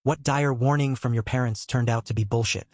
What dire warning from your parents turned out to be bullshit?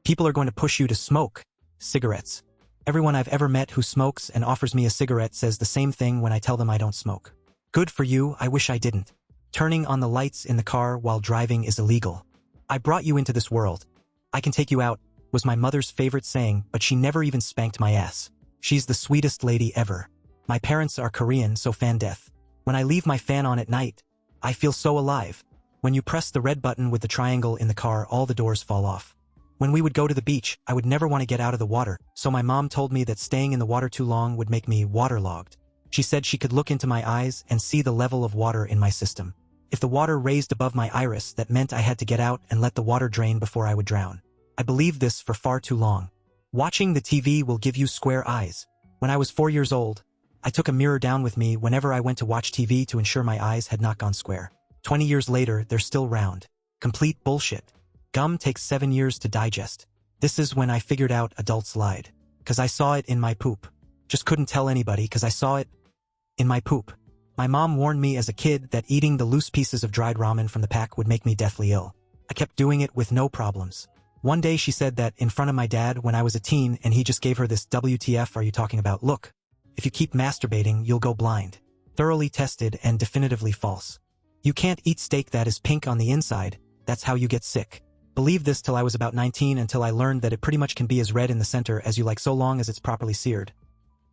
People are going to push you to smoke cigarettes. Everyone I've ever met who smokes and offers me a cigarette says the same thing when I tell them I don't smoke. Good for you, I wish I didn't. Turning on the lights in the car while driving is illegal. I brought you into this world. I can take you out, was my mother's favorite saying, but she never even spanked my ass. She's the sweetest lady ever. My parents are Korean, so fan death. When I leave my fan on at night, I feel so alive. When you press the red button with the triangle in the car, all the doors fall off. When we would go to the beach, I would never want to get out of the water, so my mom told me that staying in the water too long would make me waterlogged. She said she could look into my eyes and see the level of water in my system. If the water raised above my iris, that meant I had to get out and let the water drain before I would drown. I believed this for far too long. Watching the TV will give you square eyes. When I was 4 years old, I took a mirror down with me whenever I went to watch TV to ensure my eyes had not gone square. 20 years later, they're still round. Complete bullshit. Gum takes 7 years to digest. This is when I figured out adults lied. 'Cause I saw it in my poop. Just couldn't tell anybody 'cause I saw it in my poop. My mom warned me as a kid that eating the loose pieces of dried ramen from the pack would make me deathly ill. I kept doing it with no problems. One day she said that in front of my dad when I was a teen, and he just gave her this "WTF are you talking about look. If you keep masturbating, you'll go blind." Thoroughly tested and definitively false. You can't eat steak that is pink on the inside, that's how you get sick. Believed this till I was about 19, until I learned that it pretty much can be as red in the center as you like so long as it's properly seared.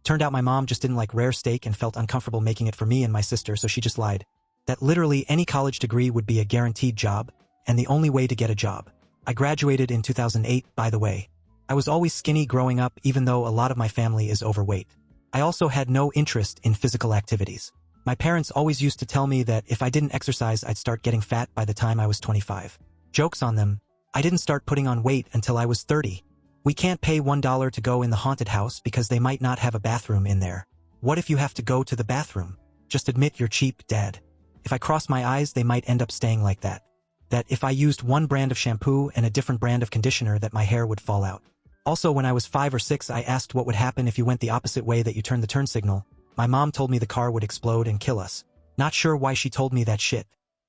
Turned out my mom just didn't like rare steak and felt uncomfortable making it for me and my sister, so she just lied. That literally any college degree would be a guaranteed job, and the only way to get a job. I graduated in 2008, by the way. I was always skinny growing up, even though a lot of my family is overweight. I also had no interest in physical activities. My parents always used to tell me that if I didn't exercise, I'd start getting fat by the time I was 25. Joke's on them. I didn't start putting on weight until I was 30. We can't pay $1 to go in the haunted house because they might not have a bathroom in there. What if you have to go to the bathroom? Just admit you're cheap, Dad. If I cross my eyes, they might end up staying like that. That if I used one brand of shampoo and a different brand of conditioner, that my hair would fall out. Also, when I was 5 or 6, I asked what would happen if you went the opposite way that you turned the turn signal. My mom told me the car would explode and kill us. Not sure why she told me that shit.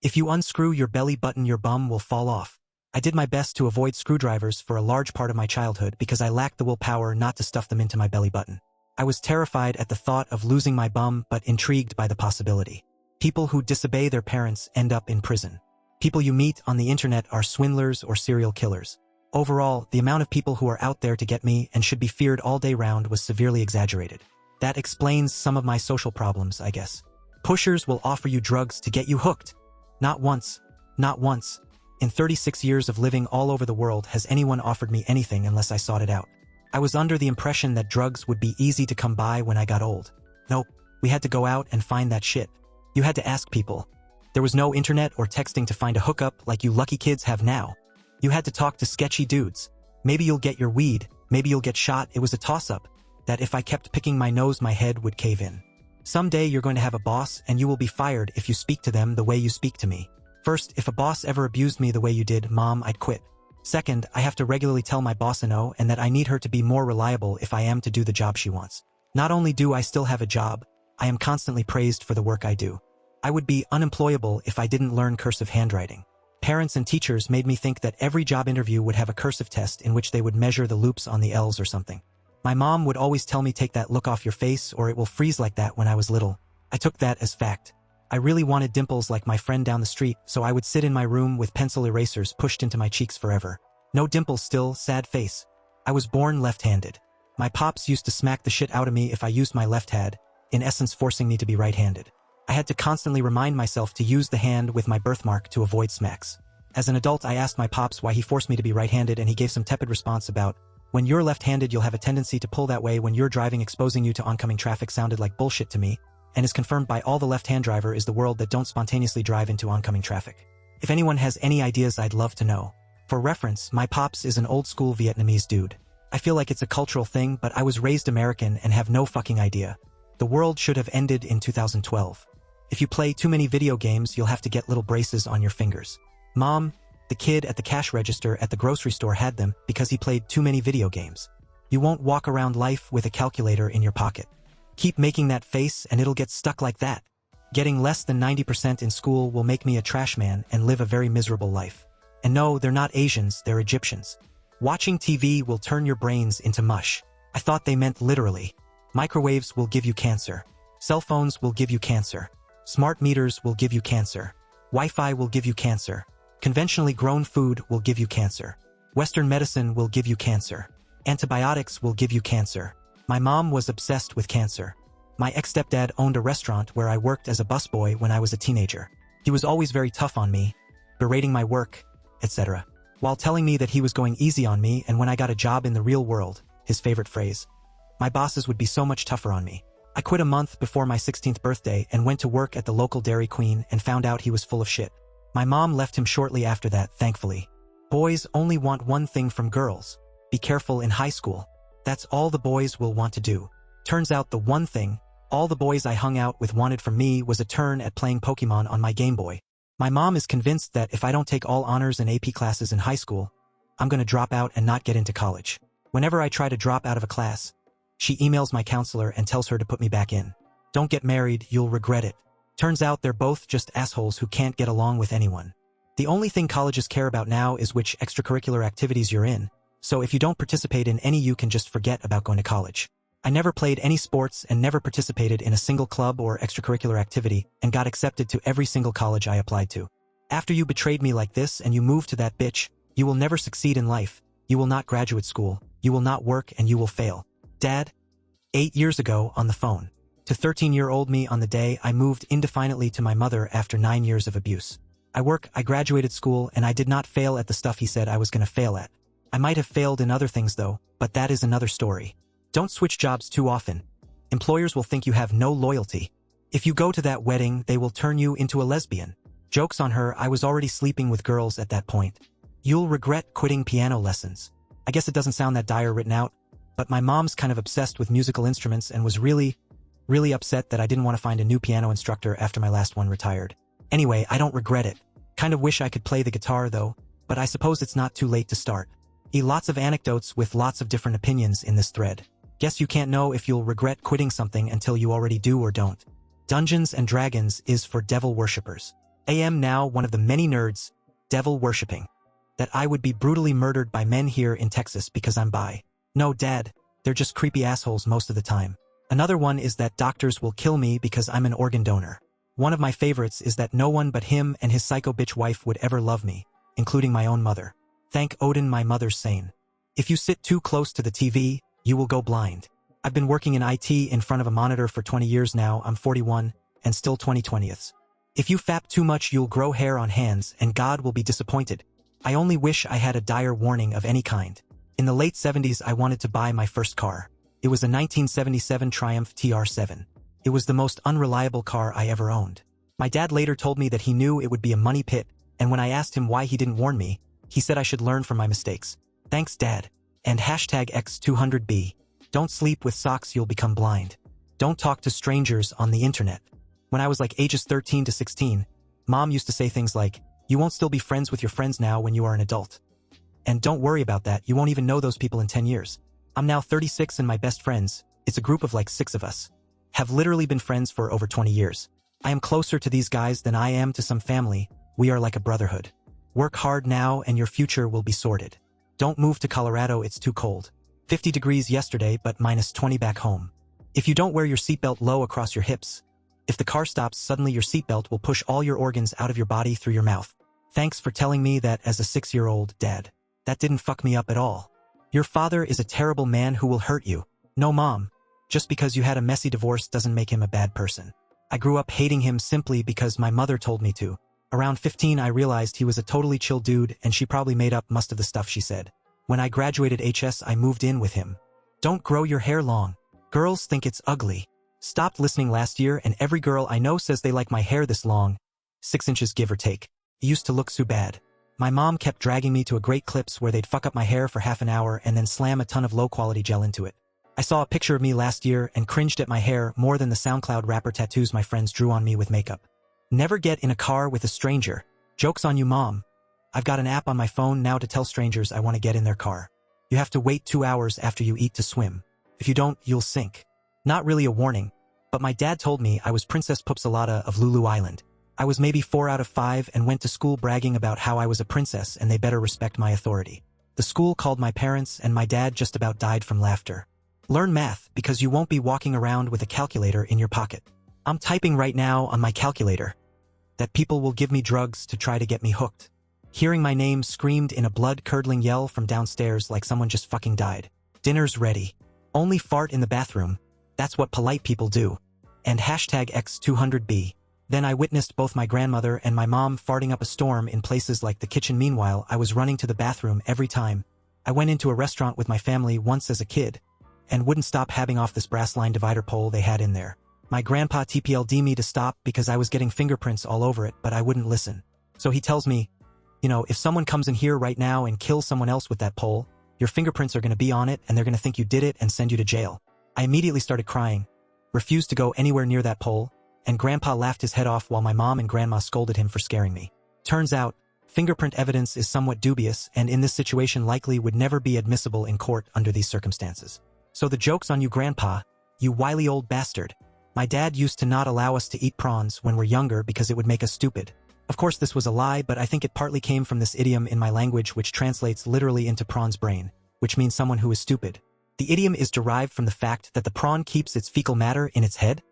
If you unscrew your belly button, your bum will fall off. I did my best to avoid screwdrivers for a large part of my childhood because I lacked the willpower not to stuff them into my belly button. I was terrified at the thought of losing my bum, but intrigued by the possibility. People who disobey their parents end up in prison. People you meet on the internet are swindlers or serial killers. Overall, the amount of people who are out there to get me and should be feared all day round was severely exaggerated. That explains some of my social problems, I guess. Pushers will offer you drugs to get you hooked. Not once. Not once. In 36 years of living all over the world, has anyone offered me anything unless I sought it out. I was under the impression that drugs would be easy to come by when I got old. Nope. We had to go out and find that shit. You had to ask people. There was no internet or texting to find a hookup like you lucky kids have now. You had to talk to sketchy dudes. Maybe you'll get your weed, maybe you'll get shot. It was a toss-up. That if I kept picking my nose, my head would cave in. Someday you're going to have a boss, and you will be fired if you speak to them the way you speak to me. First, if a boss ever abused me the way you did, Mom, I'd quit. Second, I have to regularly tell my boss no, and that I need her to be more reliable if I am to do the job she wants. Not only do I still have a job, I am constantly praised for the work I do. I would be unemployable if I didn't learn cursive handwriting. Parents and teachers made me think that every job interview would have a cursive test in which they would measure the loops on the L's or something. My mom would always tell me, take that look off your face or it will freeze like that when I was little. I took that as fact. I really wanted dimples like my friend down the street, so I would sit in my room with pencil erasers pushed into my cheeks forever. No dimples still, sad face. I was born left-handed. My pops used to smack the shit out of me if I used my left hand, in essence forcing me to be right-handed. I had to constantly remind myself to use the hand with my birthmark to avoid smacks. As an adult, I asked my pops why he forced me to be right-handed, and he gave some tepid response about, when you're left-handed you'll have a tendency to pull that way when you're driving, exposing you to oncoming traffic. Sounded like bullshit to me, and is confirmed by all the left-hand driver is the world that don't spontaneously drive into oncoming traffic. If anyone has any ideas, I'd love to know. For reference, my pops is an old-school Vietnamese dude. I feel like it's a cultural thing, but I was raised American and have no fucking idea. The world should have ended in 2012. If you play too many video games, you'll have to get little braces on your fingers. Mom, the kid at the cash register at the grocery store had them because he played too many video games. You won't walk around life with a calculator in your pocket. Keep making that face and it'll get stuck like that. Getting less than 90% in school will make me a trash man and live a very miserable life. And no, they're not Asians, they're Egyptians. Watching TV will turn your brains into mush. I thought they meant literally. Microwaves will give you cancer. Cell phones will give you cancer. Smart meters will give you cancer. Wi-Fi will give you cancer. Conventionally grown food will give you cancer. Western medicine will give you cancer. Antibiotics will give you cancer. My mom was obsessed with cancer. My ex-stepdad owned a restaurant where I worked as a busboy when I was a teenager. He was always very tough on me, berating my work, etc., while telling me that he was going easy on me, and when I got a job in the real world, his favorite phrase, my bosses would be so much tougher on me. I quit a month before my 16th birthday and went to work at the local Dairy Queen and found out he was full of shit. My mom left him shortly after that, thankfully. Boys only want one thing from girls. Be careful in high school. That's all the boys will want to do. Turns out the one thing all the boys I hung out with wanted from me was a turn at playing Pokemon on my Game Boy. My mom is convinced that if I don't take all honors and AP classes in high school, I'm gonna drop out and not get into college. Whenever I try to drop out of a class, she emails my counselor and tells her to put me back in. Don't get married, you'll regret it. Turns out they're both just assholes who can't get along with anyone. The only thing colleges care about now is which extracurricular activities you're in, so if you don't participate in any, you can just forget about going to college. I never played any sports and never participated in a single club or extracurricular activity and got accepted to every single college I applied to. After you betrayed me like this and you moved to that bitch, you will never succeed in life, you will not graduate school, you will not work, and you will fail. Dad? 8 years ago on the phone. To 13-year-old me on the day I moved indefinitely to my mother after 9 years of abuse. I graduated school, and I did not fail at the stuff he said I was gonna fail at. I might have failed in other things though, but that is another story. Don't switch jobs too often. Employers will think you have no loyalty. If you go to that wedding, they will turn you into a lesbian. Joke's on her, I was already sleeping with girls at that point. You'll regret quitting piano lessons. I guess it doesn't sound that dire written out, but my mom's kind of obsessed with musical instruments and was really upset that I didn't want to find a new piano instructor after my last one retired. Anyway, I don't regret it. Kind of wish I could play the guitar though, but I suppose it's not too late to start. Lots of anecdotes with lots of different opinions in this thread. Guess you can't know if you'll regret quitting something until you already do or don't. Dungeons and Dragons is for devil worshippers. I am now one of the many nerds, devil worshipping, that I would be brutally murdered by men here in Texas because I'm bi. No, Dad, they're just creepy assholes most of the time. Another one is that doctors will kill me because I'm an organ donor. One of my favorites is that no one but him and his psycho bitch wife would ever love me, including my own mother. Thank Odin my mother's sane. If you sit too close to the TV, you will go blind. I've been working in IT in front of a monitor for 20 years now, I'm 41, and still 20/20ths. If you fap too much, you'll grow hair on hands and God will be disappointed. I only wish I had a dire warning of any kind. In the late 70s, I wanted to buy my first car. It was a 1977 Triumph TR7. It was the most unreliable car I ever owned. My dad later told me that he knew it would be a money pit, and when I asked him why he didn't warn me, he said I should learn from my mistakes. Thanks, Dad. And #X200B. Don't sleep with socks, you'll become blind. Don't talk to strangers on the internet. When I was like ages 13 to 16, Mom used to say things like, you won't still be friends with your friends now when you are an adult. And don't worry about that, you won't even know those people in 10 years. I'm now 36 and my best friends, it's a group of like 6 of us, have literally been friends for over 20 years. I am closer to these guys than I am to some family, we are like a brotherhood. Work hard now and your future will be sorted. Don't move to Colorado, it's too cold. 50 degrees yesterday but -20 back home. If you don't wear your seatbelt low across your hips, if the car stops suddenly your seatbelt will push all your organs out of your body through your mouth. Thanks for telling me that as a 6-year-old, Dad. That didn't fuck me up at all. Your father is a terrible man who will hurt you. No, Mom. Just because you had a messy divorce doesn't make him a bad person. I grew up hating him simply because my mother told me to. Around 15 I realized he was a totally chill dude and she probably made up most of the stuff she said. When I graduated HS I moved in with him. Don't grow your hair long. Girls think it's ugly. Stopped listening last year and every girl I know says they like my hair this long. 6 inches give or take. It used to look so bad. My mom kept dragging me to a Great Clips where they'd fuck up my hair for half an hour and then slam a ton of low-quality gel into it. I saw a picture of me last year and cringed at my hair more than the SoundCloud rapper tattoos my friends drew on me with makeup. Never get in a car with a stranger. Joke's on you, Mom. I've got an app on my phone now to tell strangers I want to get in their car. You have to wait 2 hours after you eat to swim. If you don't, you'll sink. Not really a warning, but my dad told me I was Princess Pupsalata of Lulu Island. I was maybe 4 out of 5 and went to school bragging about how I was a princess and they better respect my authority. The school called my parents and my dad just about died from laughter. Learn math because you won't be walking around with a calculator in your pocket. I'm typing right now on my calculator that people will give me drugs to try to get me hooked. Hearing my name screamed in a blood-curdling yell from downstairs like someone just fucking died. Dinner's ready. Only fart in the bathroom. That's what polite people do. And hashtag X200B. Then I witnessed both my grandmother and my mom farting up a storm in places like the kitchen. Meanwhile, I was running to the bathroom every time. I went into a restaurant with my family once as a kid and wouldn't stop having off this brass line divider pole they had in there. My grandpa TPL'd me to stop because I was getting fingerprints all over it, but I wouldn't listen. So he tells me, if someone comes in here right now and kills someone else with that pole, your fingerprints are going to be on it and they're going to think you did it and send you to jail. I immediately started crying, refused to go anywhere near that pole, and Grandpa laughed his head off while my mom and Grandma scolded him for scaring me. Turns out, fingerprint evidence is somewhat dubious and in this situation likely would never be admissible in court under these circumstances. So the joke's on you, Grandpa, you wily old bastard. My dad used to not allow us to eat prawns when we're younger because it would make us stupid. Of course this was a lie, but I think it partly came from this idiom in my language which translates literally into prawn's brain, which means someone who is stupid. The idiom is derived from the fact that the prawn keeps its fecal matter in its head.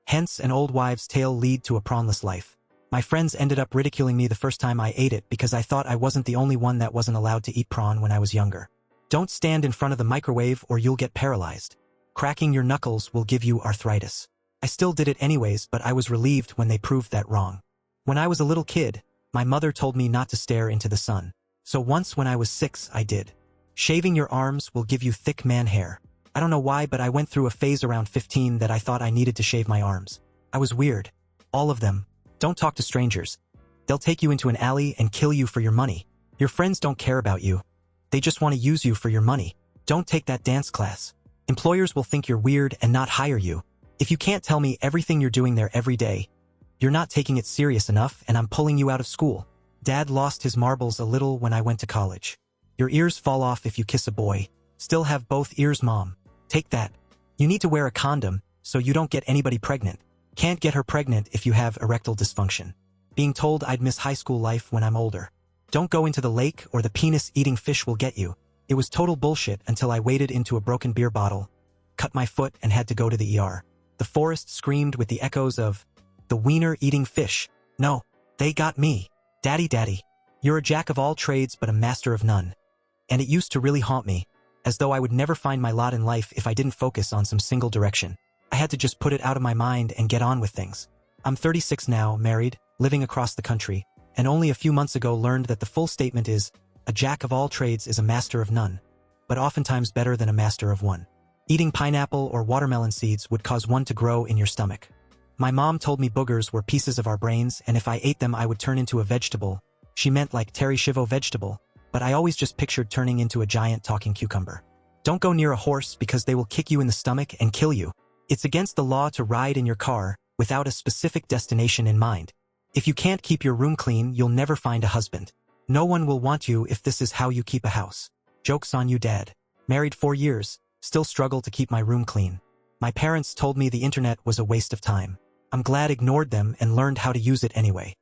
Hence, an old wives' tale lead to a prawnless life. My friends ended up ridiculing me the first time I ate it because I thought I wasn't the only one that wasn't allowed to eat prawn when I was younger. Don't stand in front of the microwave or you'll get paralyzed. Cracking your knuckles will give you arthritis. I still did it anyways, but I was relieved when they proved that wrong. When I was a little kid, my mother told me not to stare into the sun. So once when I was 6, I did. Shaving your arms will give you thick man hair. I don't know why, but I went through a phase around 15 that I thought I needed to shave my arms. I was weird. All of them. Don't talk to strangers. They'll take you into an alley and kill you for your money. Your friends don't care about you. They just want to use you for your money. Don't take that dance class. Employers will think you're weird and not hire you. If you can't tell me everything you're doing there every day, you're not taking it serious enough and I'm pulling you out of school. Dad lost his marbles a little when I went to college. Your ears fall off if you kiss a boy. Still have both ears, Mom. Take that. You need to wear a condom so you don't get anybody pregnant. Can't get her pregnant if you have erectile dysfunction. Being told I'd miss high school life when I'm older. Don't go into the lake or the penis-eating fish will get you. It was total bullshit until I waded into a broken beer bottle, cut my foot and had to go to the ER. The forest screamed with the echoes of the wiener-eating fish. No, they got me. Daddy, daddy. You're a jack of all trades but a master of none. And it used to really haunt me, as though I would never find my lot in life if I didn't focus on some single direction. I had to just put it out of my mind and get on with things. I'm 36 now, married, living across the country, and only a few months ago learned that the full statement is, a jack of all trades is a master of none, but oftentimes better than a master of one. Eating pineapple or watermelon seeds would cause one to grow in your stomach. My mom told me boogers were pieces of our brains and if I ate them I would turn into a vegetable. She meant like Terry Schiavo vegetable, but I always just pictured turning into a giant talking cucumber. Don't go near a horse because they will kick you in the stomach and kill you. It's against the law to ride in your car without a specific destination in mind. If you can't keep your room clean, you'll never find a husband. No one will want you if this is how you keep a house. Joke's on you, Dad. Married 4 years, still struggle to keep my room clean. My parents told me the internet was a waste of time. I'm glad I ignored them and learned how to use it anyway.